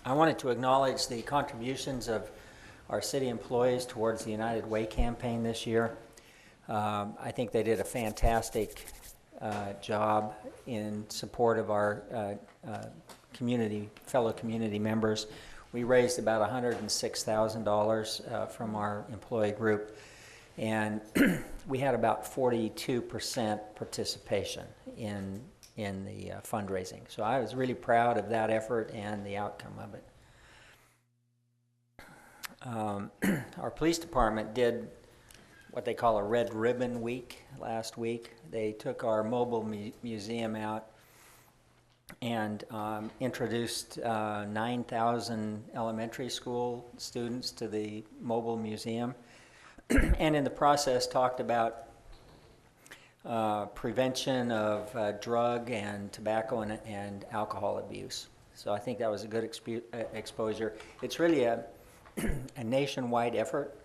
I wanted to acknowledge the contributions of our city employees towards the United Way campaign this year. I think they did a fantastic job in support of our fellow community members. We raised about $106,000 from our employee group, and we had about 42% participation in the fundraising. So I was really proud of that effort and the outcome of it. Our police department did what they call a Red Ribbon Week last week. They took our mobile museum out and introduced 9,000 elementary school students to the mobile museum, and in the process talked about prevention of drug and tobacco and alcohol abuse. So I think that was a good exposure. It's really a nationwide effort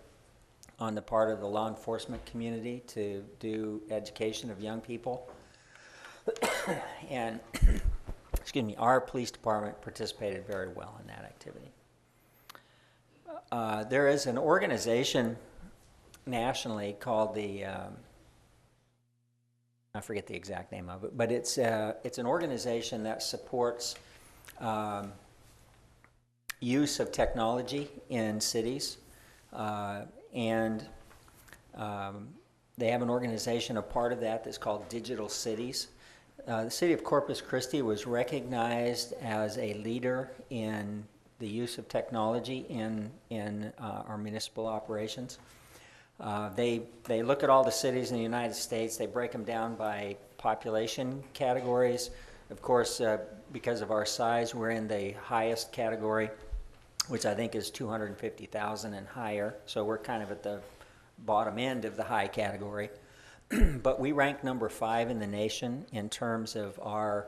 on the part of the law enforcement community to do education of young people. And excuse me, our police department participated very well in that activity. There is an organization nationally called the I forget the exact name of it, but it's an organization that supports use of technology in cities, and they have an organization, a part of that, that's called Digital Cities. The city of Corpus Christi was recognized as a leader in the use of technology in our municipal operations. They look at all the cities in the United States. They break them down by population categories. Of course, because of our size, we're in the highest category, which I think is 250,000 and higher. So we're kind of at the bottom end of the high category. But we rank number 5 in the nation in terms of our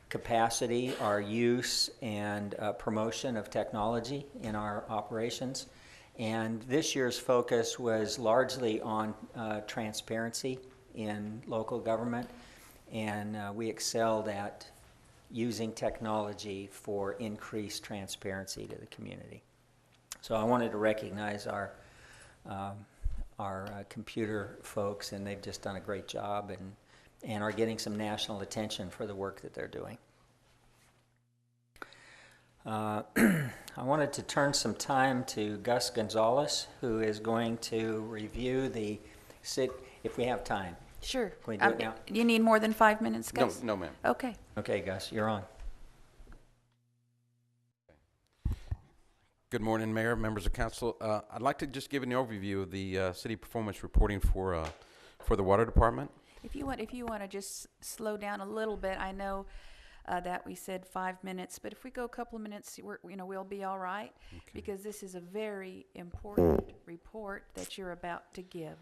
capacity, our use, and promotion of technology in our operations. And this year's focus was largely on transparency in local government, and we excelled at using technology for increased transparency to the community. So I wanted to recognize our computer folks, and they've just done a great job and are getting some national attention for the work that they're doing. I wanted to turn some time to Gus Gonzalez, who is going to review the city, if we have time. Sure. Can we do it now? You need more than 5 minutes, Gus? No, ma'am. Okay. Okay, Gus, you're on. Good morning, Mayor, members of council. I'd like to just give an overview of the city performance reporting for the water department. If you want to just slow down a little bit, I know that we said 5 minutes, but if we go a couple of minutes, we'll be all right, okay, because this is a very important report that you're about to give.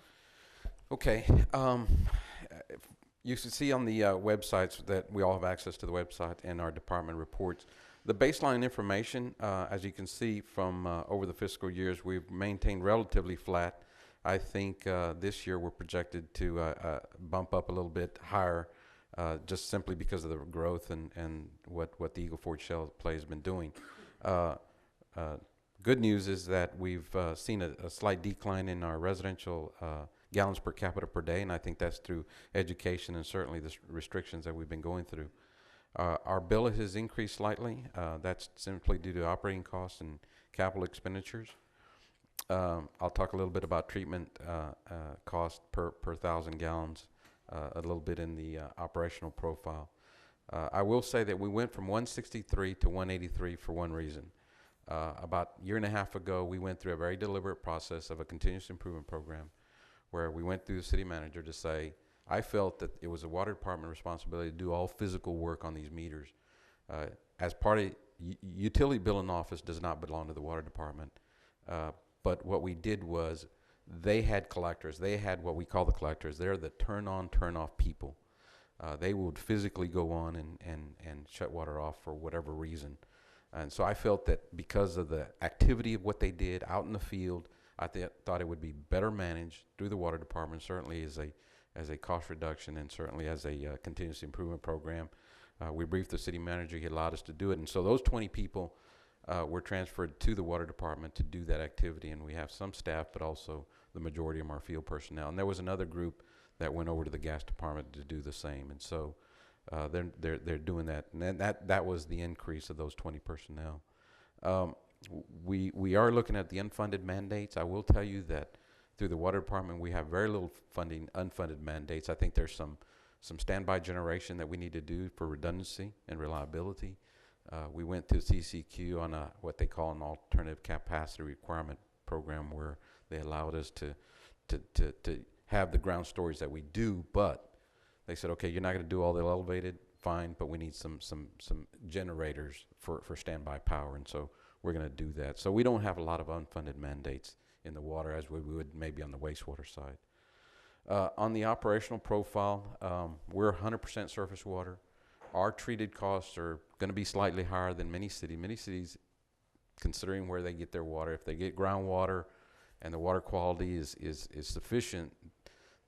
Okay. You should see on the websites that we all have access to the website and our department reports. The baseline information, as you can see from over the fiscal years, we've maintained relatively flat. I think this year we're projected to bump up a little bit higher, just simply because of the growth and what the Eagle Ford Shale play has been doing. Good news is that we've seen a slight decline in our residential gallons per capita per day, and I think that's through education and certainly the restrictions that we've been going through. Our bill has increased slightly. That's simply due to operating costs and capital expenditures. I'll talk a little bit about treatment cost per 1,000 gallons, a little bit in the operational profile. I will say that we went from 163 to 183 for one reason. About a year and a half ago, we went through a very deliberate process of a continuous improvement program where we went through the city manager to say, I felt that it was a water department responsibility to do all physical work on these meters. As part of utility billing office does not belong to the water department. But what we did was they had collectors. They had what we call the collectors. They're the turn on, turn off people. They would physically go on and shut water off for whatever reason. And so I felt that because of the activity of what they did out in the field, I thought it would be better managed through the water department, certainly as a cost reduction and certainly as a continuous improvement program. We briefed the city manager. He allowed us to do it. And so those 20 people were transferred to the water department to do that activity, and we have some staff, but also the majority of them are field personnel. And there was another group that went over to the gas department to do the same, and so they're doing that, and then that was the increase of those 20 personnel. We are looking at the unfunded mandates. I will tell you that through the water department, we have very little funding, unfunded mandates. I think there's some standby generation that we need to do for redundancy and reliability. We went to CCQ on what they call an alternative capacity requirement program, where they allowed us to have the ground storage that we do, but they said, okay, you're not going to do all the elevated, fine, but we need some generators for standby power, and so we're going to do that. So we don't have a lot of unfunded mandates in the water as we would maybe on the wastewater side. On the operational profile, we're 100% surface water. Our treated costs are going to be slightly higher than many cities. Many cities, considering where they get their water, if they get groundwater and the water quality is sufficient,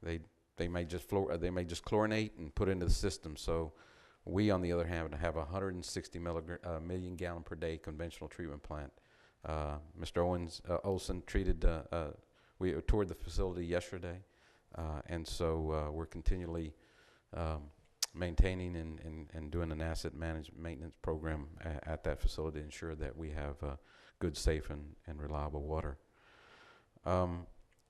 they may just chlorinate and put it into the system. So we, on the other hand, have a 160 million gallon per day conventional treatment plant. Mr. Olson treated. We toured the facility yesterday, and so we're continually maintaining and doing an asset maintenance program at that facility to ensure that we have good, safe, and reliable water.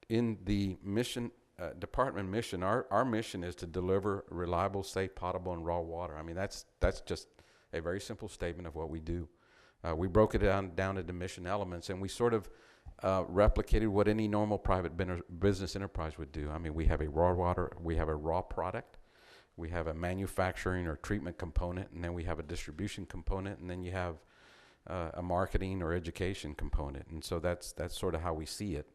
In the mission, department mission, our mission is to deliver reliable, safe, potable, and raw water. I mean, that's just a very simple statement of what we do. We broke it down into mission elements, and we sort of replicated what any normal private business enterprise would do. I mean, we have a raw product, we have a manufacturing or treatment component, and then we have a distribution component, and then you have a marketing or education component. And so that's sort of how we see it.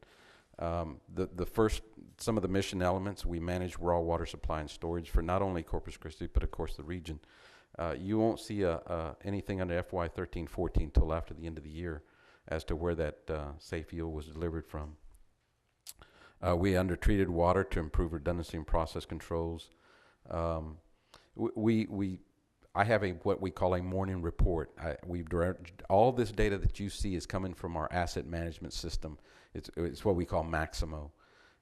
Some of the mission elements, we manage raw water supply and storage for not only Corpus Christi, but of course the region. You won't see anything under FY 13-14 till after the end of the year as to where that safe yield was delivered from. We undertreated water to improve redundancy and process controls. I have what we call a morning report. All this data that you see is coming from our asset management system. It's what we call Maximo,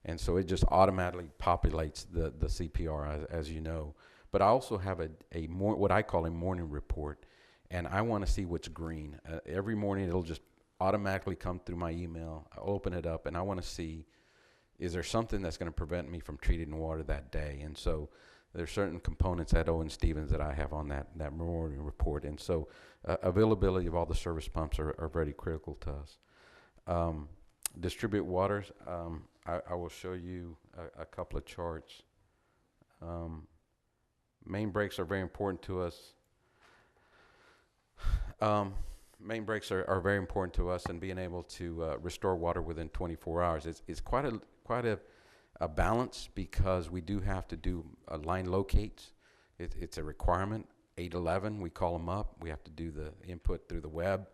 and so it just automatically populates the CPR, as you know. But I also have what I call a morning report, and I want to see what's green. Every morning it'll just automatically come through my email. I open it up, and I want to see, is there something that's going to prevent me from treating water that day? And so there's certain components at Owen Stevens that I have on that morning report. And so availability of all the service pumps are very critical to us. Distribute waters, I will show you a couple of charts. Main breaks are very important to us. Main breaks are very important to us, and being able to restore water within 24 hours. It's quite a balance, because we do have to do line locates. It's a requirement. 811, we call them up. We have to do the input through the web.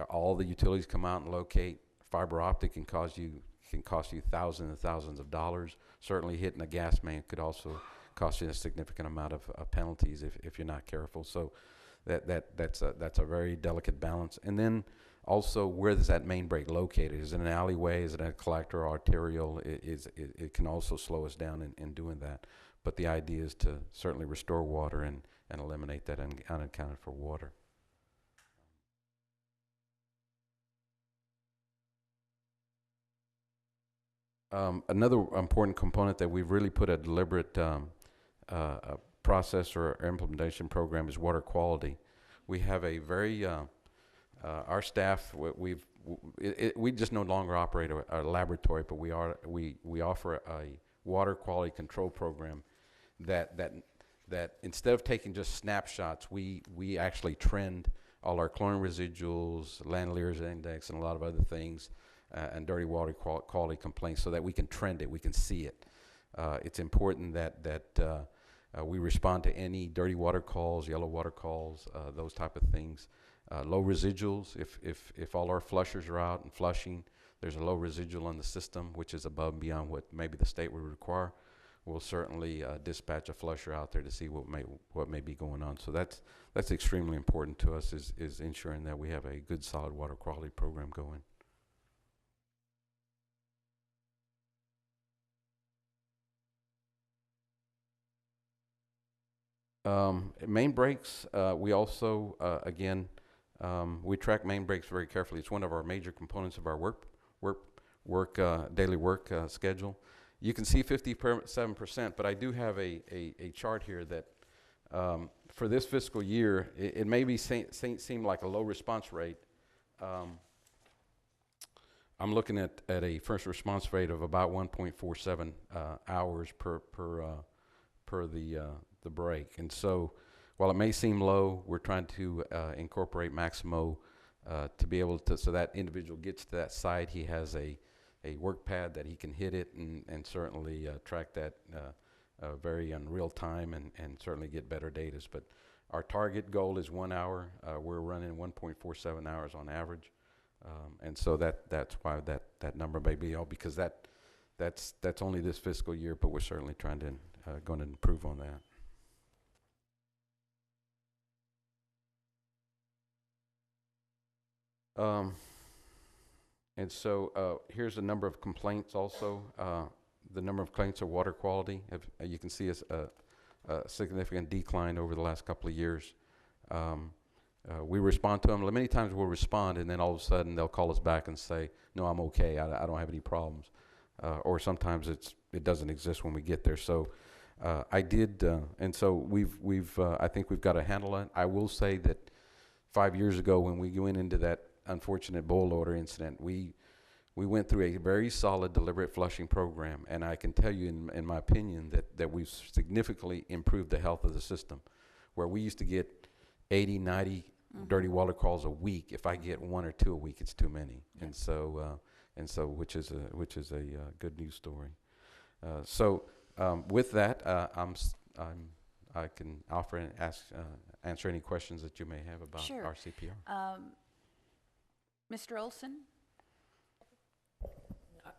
All the utilities come out and locate. Fiber optic can cost you thousands and thousands of dollars. Certainly hitting a gas main could also cost you a significant amount of penalties if you're not careful. So that's a very delicate balance. And then also, where is that main break located? Is it an alleyway? Is it a collector or arterial? It can also slow us down in doing that. But the idea is to certainly restore water and eliminate that unaccounted for water. Another important component that we've really put a deliberate process or implementation program is water quality. We have a very our staff, we just no longer operate a laboratory, but we offer a water quality control program that instead of taking just snapshots, we actually trend all our chlorine residuals, Landlear's index, and a lot of other things, and dirty water quality complaints, so that we can trend it, we can see it. It's important that we respond to any dirty water calls, yellow water calls, those type of things. Low residuals, if all our flushers are out and flushing, there's a low residual in the system, which is above and beyond what maybe the state would require. we'll certainly dispatch a flusher out there to see what may be going on. So that's extremely important to us, is ensuring that we have a good, solid water quality program going. Main breaks, we also, again, we track main breaks very carefully. It's one of our major components of our daily work schedule. You can see 57%, but I do have a chart here that for this fiscal year, it may seem like a low response rate. I'm looking at a first response rate of about 1.47 hours per the break. And so while it may seem low, we're trying to incorporate Maximo to be able to, so that individual gets to that site, he has a work pad that he can hit it and certainly track that very in real time and certainly get better data. But our target goal is 1 hour. We're running 1.47 hours on average. And so that's why that number may be all, because that's only this fiscal year, but we're certainly trying to going to improve on that. And so here's the number of complaints also. The number of complaints of water quality. You can see a significant decline over the last couple of years. We respond to them. Many times we'll respond, and then all of a sudden they'll call us back and say, no, I'm okay. I don't have any problems. Or sometimes it doesn't exist when we get there. So and so I think we've got a handle on it. I will say that 5 years ago, when we went into that unfortunate boil order incident, we went through a very solid deliberate flushing program, and I can tell you in my opinion that we've significantly improved the health of the system. Where we used to get 80, 90 dirty water calls a week, if I get 1 or 2 a week, it's too many. And so which is a good news story. With that, I can offer and answer any questions that you may have about Sure. our CPR. Mr. Olson?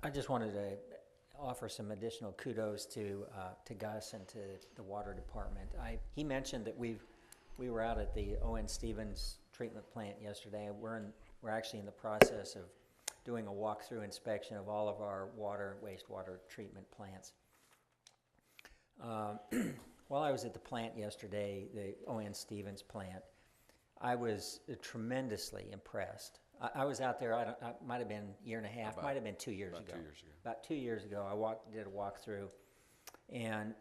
I just wanted to offer some additional kudos to Gus and to the water department. He mentioned that we were out at the O.N. Stevens treatment plant yesterday. We're actually in the process of doing a walkthrough inspection of all of our wastewater treatment plants. While I was at the plant yesterday, the O.N. Stevens plant, I was tremendously impressed. I was out there, I might have been a year and a half, might have been 2 years ago. About 2 years ago, I did a walkthrough, and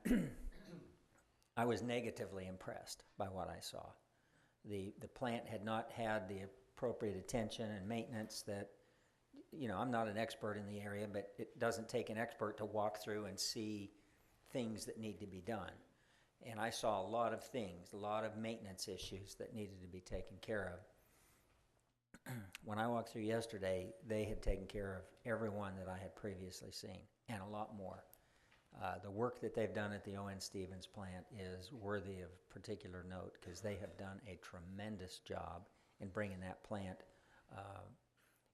I was negatively impressed by what I saw. The plant had not had the appropriate attention and maintenance that, I'm not an expert in the area, but it doesn't take an expert to walk through and see things that need to be done. And I saw a lot of things, a lot of maintenance issues that needed to be taken care of. When I walked through yesterday, they had taken care of everyone that I had previously seen, and a lot more. The work that they've done at the O.N. Stevens plant is worthy of particular note, because they have done a tremendous job in bringing that plant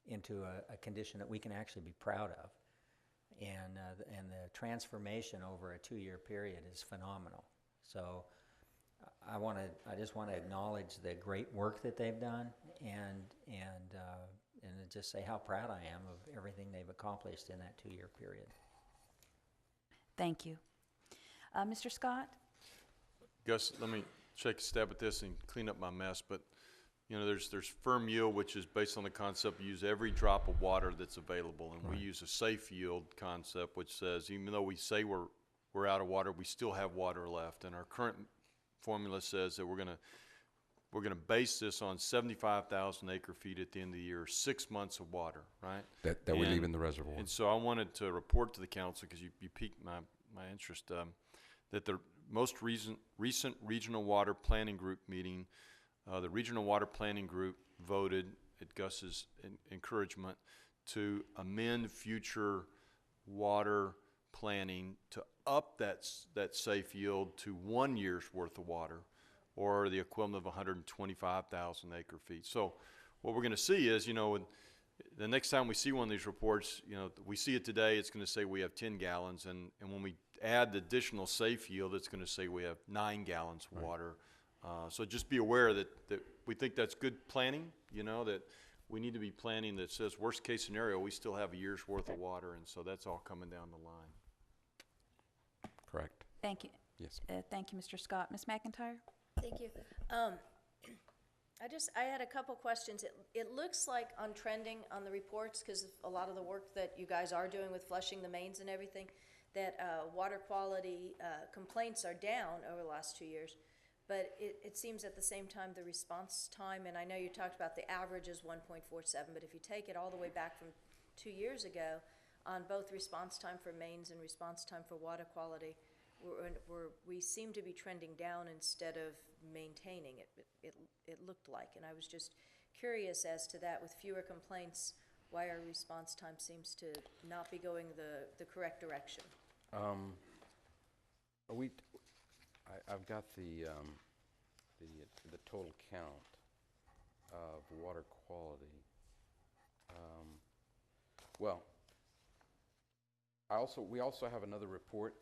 into a condition that we can actually be proud of. And the transformation over a 2-year period is phenomenal. So I just want to acknowledge the great work that they've done, and just say how proud I am of everything they've accomplished in that 2-year period. Thank you. Mr. Scott? Gus, let me take a stab at this and clean up my mess, but there's firm yield, which is based on the concept you use every drop of water that's available, and right. We use a safe yield concept, which says even though we say we're out of water, we still have water left, and our current formula says that we're gonna base this on 75,000 acre-feet at the end of the year, 6 months of water, right? That we leave in the reservoir. And so I wanted to report to the council, because you piqued my interest, that the most recent regional water planning group meeting, the regional water planning group voted at Gus's encouragement to amend future water planning to up that safe yield to 1 year's worth of water, or the equivalent of 125,000 acre-feet. So what we're going to see is, the next time we see one of these reports, you know, we see it today, it's going to say we have 10 gallons, and when we add the additional safe yield, it's going to say we have 9 gallons of water. So just be aware that we think that's good planning, you know, that we need to be planning that says worst case scenario, we still have a year's worth of water, and so that's all coming down the line. Correct. Thank you. Yes. Thank you, Mr. Scott. Ms. McIntyre? Thank you. I had a couple questions. It looks like on trending on the reports, because a lot of the work that you guys are doing with flushing the mains and everything, that water quality complaints are down over the last 2 years. But it seems at the same time the response time, and I know you talked about the average is 1.47, but if you take it all the way back from 2 years ago, on both response time for mains and response time for water quality, we seem to be trending down instead of maintaining it looked like. And I was just curious as to that, with fewer complaints, why our response time seems to not be going the correct direction. I've got the total count of water quality. Well, we also have another report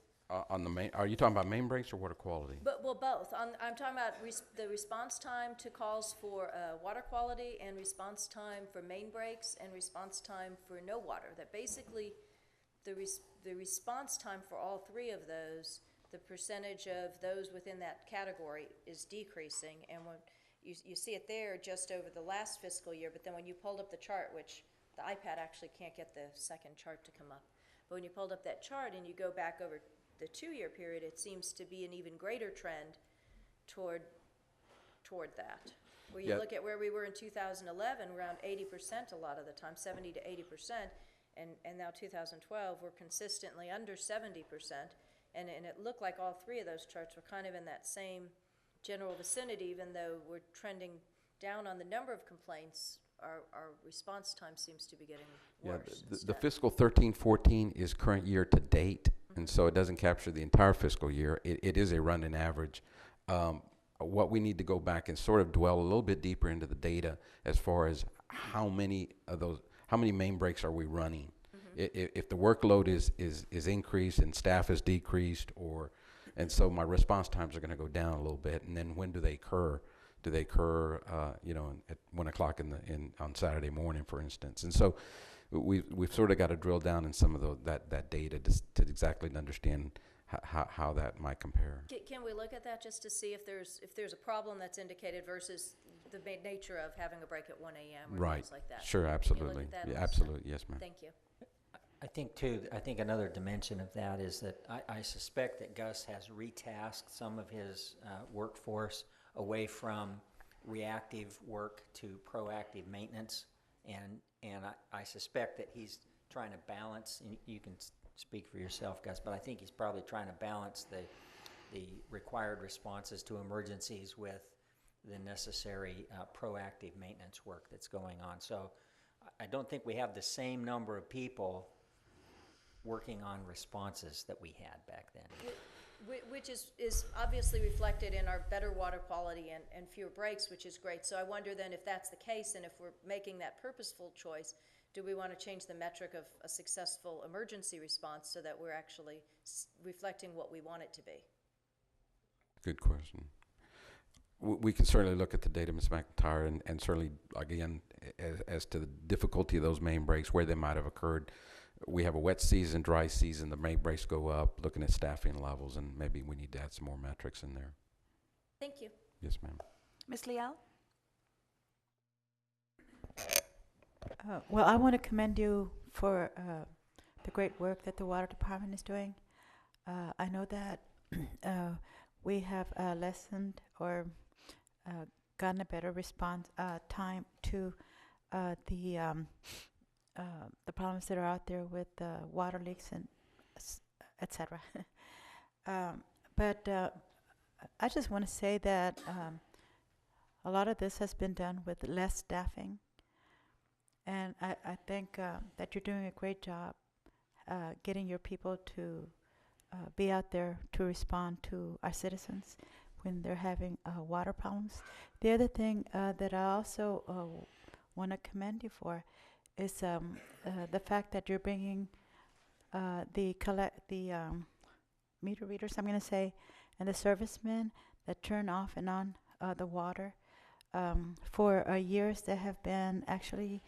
on the main. Are you talking about main breaks or water quality? Well, both. I'm talking about the response time to calls for water quality, and response time for main breaks, and response time for no water. That basically, the response time for all three of those, the percentage of those within that category is decreasing. And when you see it there just over the last fiscal year, but then when you pulled up the chart, which the iPad actually can't get the second chart to come up, but when you pulled up that chart and you go back over the 2-year period, it seems to be an even greater trend toward that. Where you look at where we were in 2011, around 80% a lot of the time, 70 to 80%, and now 2012, we're consistently under 70%, and it looked like all three of those charts were kind of in that same general vicinity, even though we're trending down on the number of complaints. Our response time seems to be getting worse. The fiscal 13-14 is current year to date, and so it doesn't capture the entire fiscal year. It is a running average. What we need to go back and sort of dwell a little bit deeper into the data as far as how many main breaks are we running? If the workload is increased and staff is decreased, and so my response times are going to go down a little bit. And then when do they occur? Do they occur, at 1 o'clock on Saturday morning, for instance? And so we've sort of got to drill down in some of that data to exactly understand how that might compare. Can we look at that just to see if there's a problem that's indicated versus the nature of having a break at 1 a.m. or things like that? Sure, absolutely. Yeah, absolutely, yes, ma'am. Thank you. I think another dimension of that is that I suspect that Gus has retasked some of his workforce away from reactive work to proactive maintenance, and I suspect that he's trying to balance, and you can speak for yourself, Gus, but I think he's probably trying to balance the required responses to emergencies with the necessary proactive maintenance work that's going on. So I don't think we have the same number of people working on responses that we had back then. Which is obviously reflected in our better water quality and fewer breaks, which is great. So I wonder then if that's the case, and if we're making that purposeful choice, do we want to change the metric of a successful emergency response so that we're actually reflecting what we want it to be? Good question. We can certainly look at the data, Ms. McIntyre, and certainly, again, as to the difficulty of those main breaks, where they might have occurred. We have a wet season, dry season, the main breaks go up, looking at staffing levels, and maybe we need to add some more metrics in there. Thank you. Yes, ma'am. Ms. Leal? Well, I want to commend you for the great work that the Water Department is doing. I know that we have lessened or gotten a better response time to the problems that are out there with water leaks and etc. But I just want to say that a lot of this has been done with less staffing, and I think that you're doing a great job getting your people to be out there to respond to our citizens when they're having water problems. The other thing that I also want to commend you for is the fact that you're bringing the meter readers, I'm going to say, and the servicemen that turn off and on the water. For years, they have been actually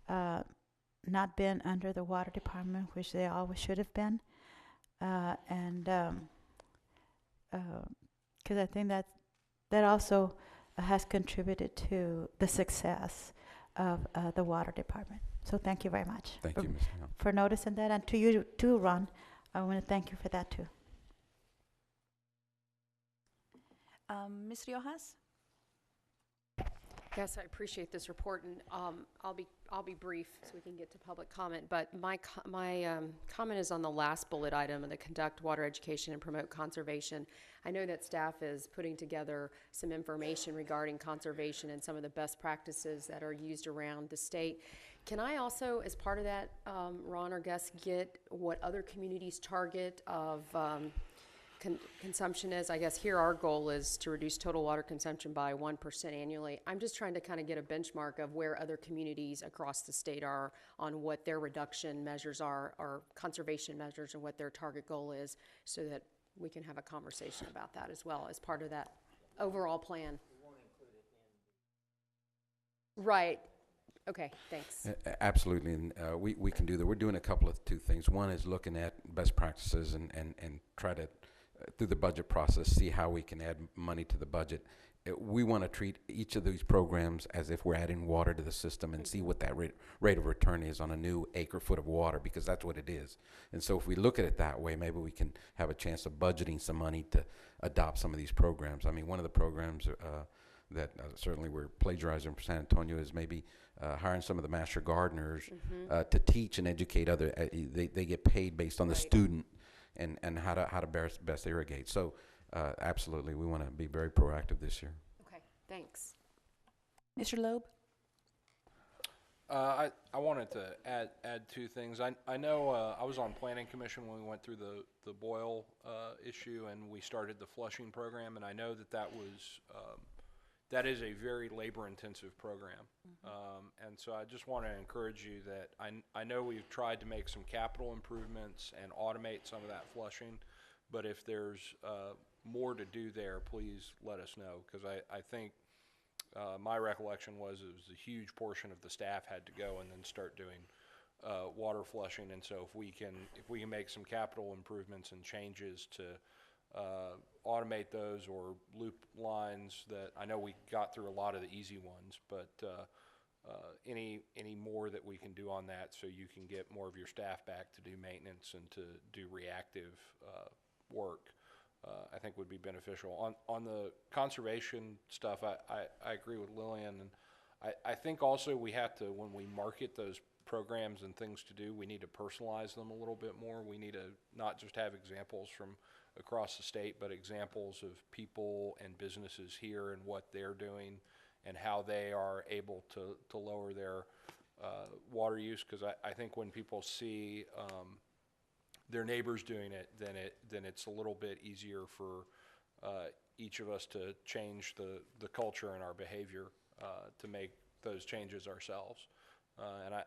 not been under the water department, which they always should have been. And because I think that also has contributed to the success of the water department. So thank you very much. Thank you, Ms. Hill. For noticing that, and to you too, Ron. I want to thank you for that too. Ms. Riojas? Yes, I appreciate this report, and I'll be brief so we can get to public comment. But my comment is on the last bullet item of the conduct water education and promote conservation. I know that staff is putting together some information regarding conservation and some of the best practices that are used around the state. Can I also, as part of that, Ron or Gus, get what other communities target of consumption is? I guess here our goal is to reduce total water consumption by 1% annually. I'm just trying to kind of get a benchmark of where other communities across the state are on what their reduction measures are, or conservation measures, and what their target goal is, so that we can have a conversation about that as well as part of that overall plan. We won't include it in. Right. Okay, thanks. Absolutely, and we can do that. We're doing a couple of two things. One is looking at best practices and try to, through the budget process, see how we can add money to the budget. We want to treat each of these programs as if we're adding water to the system and see what that rate of return is on a new acre foot of water, because that's what it is. And so if we look at it that way, maybe we can have a chance of budgeting some money to adopt some of these programs. I mean, one of the programs that certainly we're plagiarizing from San Antonio is maybe hiring some of the master gardeners to teach and educate other. They get paid based on the student and how to best irrigate. So absolutely, we want to be very proactive this year. Okay, thanks. Mr. Loeb? I wanted to add two things. I know I was on Planning Commission when we went through the Boyle issue, and we started the flushing program, and I know that is a very labor-intensive program. And so I just want to encourage you that I know we've tried to make some capital improvements and automate some of that flushing, but if there's more to do there, please let us know, because I think my recollection was it was a huge portion of the staff had to go and then start doing water flushing. And so if we can make some capital improvements and changes to automate those, or loop lines, that I know we got through a lot of the easy ones, but any more that we can do on that, so you can get more of your staff back to do maintenance and to do reactive work, I think would be beneficial. On the conservation stuff, I agree with Lillian, and I think also we have to, when we market those programs and things to do, we need to personalize them a little bit more. We need to not just have examples from across the state, but examples of people and businesses here and what they're doing and how they are able to lower their water use. Because I think when people see their neighbors doing it, then it's a little bit easier for each of us to change the culture and our behavior to make those changes ourselves.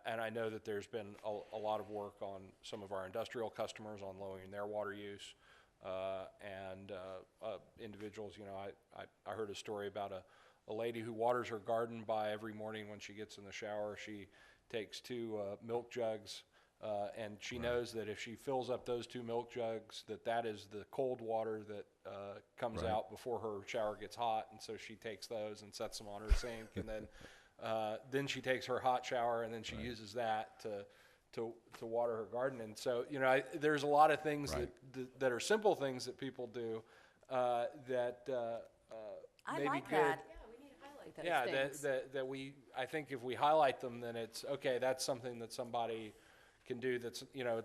And I know that there's been a lot of work on some of our industrial customers on lowering their water use. And individuals, you know, I heard a story about a lady who waters her garden by every morning when she gets in the shower. She takes 2 milk jugs, and she knows that if she fills up those 2 milk jugs, that is the cold water that comes out before her shower gets hot. And so she takes those and sets them on her sink, and then she takes her hot shower, and then she uses that to water her garden. And so, you know, there's a lot of things that are simple things that people do that I maybe like good. that. Yeah, we need to highlight those things. that I think if we highlight them, then it's okay. That's something that somebody can do. That's, you know,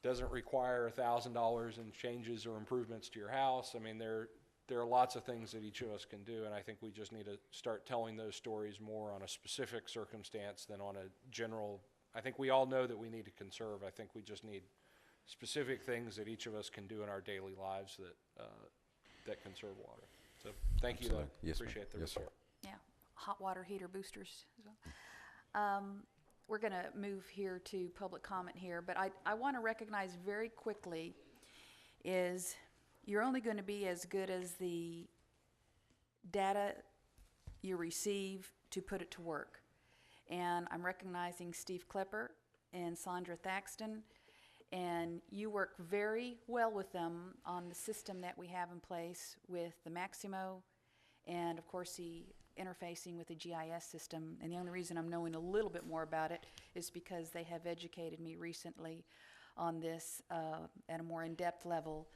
doesn't require $1,000 in changes or improvements to your house. I mean, there are lots of things that each of us can do, and I think we just need to start telling those stories more on a specific circumstance than on a general. I think we all know that we need to conserve. I think we just need specific things that each of us can do in our daily lives that conserve water. So thank you, though. Yes, Appreciate the yes, sir. report. Yeah, hot water heater boosters as well. we're going to move here to public comment here, but I want to recognize very quickly is you're only going to be as good as the data you receive to put it to work. And I'm recognizing Steve Klepper and Sandra Thaxton, and you work very well with them on the system that we have in place with the Maximo and, of course, the interfacing with the GIS system. And the only reason I'm knowing a little bit more about it is because they have educated me recently on this at a more in-depth level.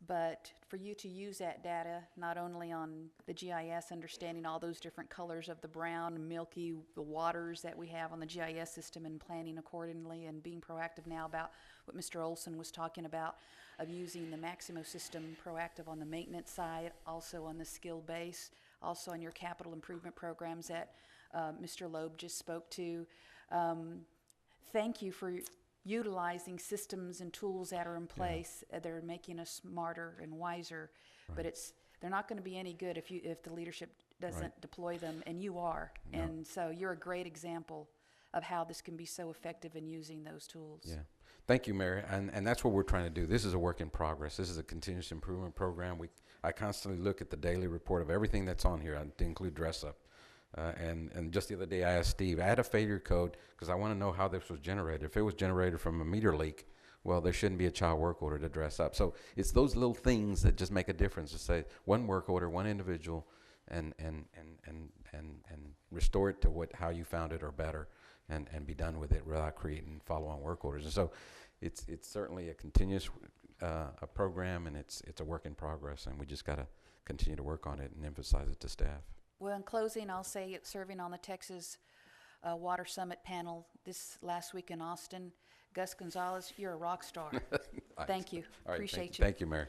But for you to use that data, not only on the GIS, understanding all those different colors of the brown, milky, the waters that we have on the GIS system and planning accordingly and being proactive now about what Mr. Olson was talking about of using the Maximo system proactive on the maintenance side, also on the skill base, also on your capital improvement programs that Mr. Loeb just spoke to. Thank you for utilizing systems and tools that are in place. They're making us smarter and wiser, but they're not going to be any good if the leadership doesn't deploy them, and you are. No. And so you're a great example of how this can be so effective in using those tools. Yeah. Thank you, Mary. And that's what we're trying to do. This is a work in progress. This is a continuous improvement program. I constantly look at the daily report of everything that's on here, to include dress up. And just the other day I asked Steve, add a failure code because I want to know how this was generated. If it was generated from a meter leak, well, there shouldn't be a child work order to dress up. So it's those little things that just make a difference to say one work order, one individual, and restore it to how you found it or better, and be done with it without creating follow-on work orders. And so it's certainly a continuous a program, and it's a work in progress, and we just got to continue to work on it and emphasize it to staff. Well, in closing, I'll say serving on the Texas Water Summit panel this last week in Austin, Gus Gonzalez, you're a rock star. Thank you. All right, Appreciate thank you, Mary.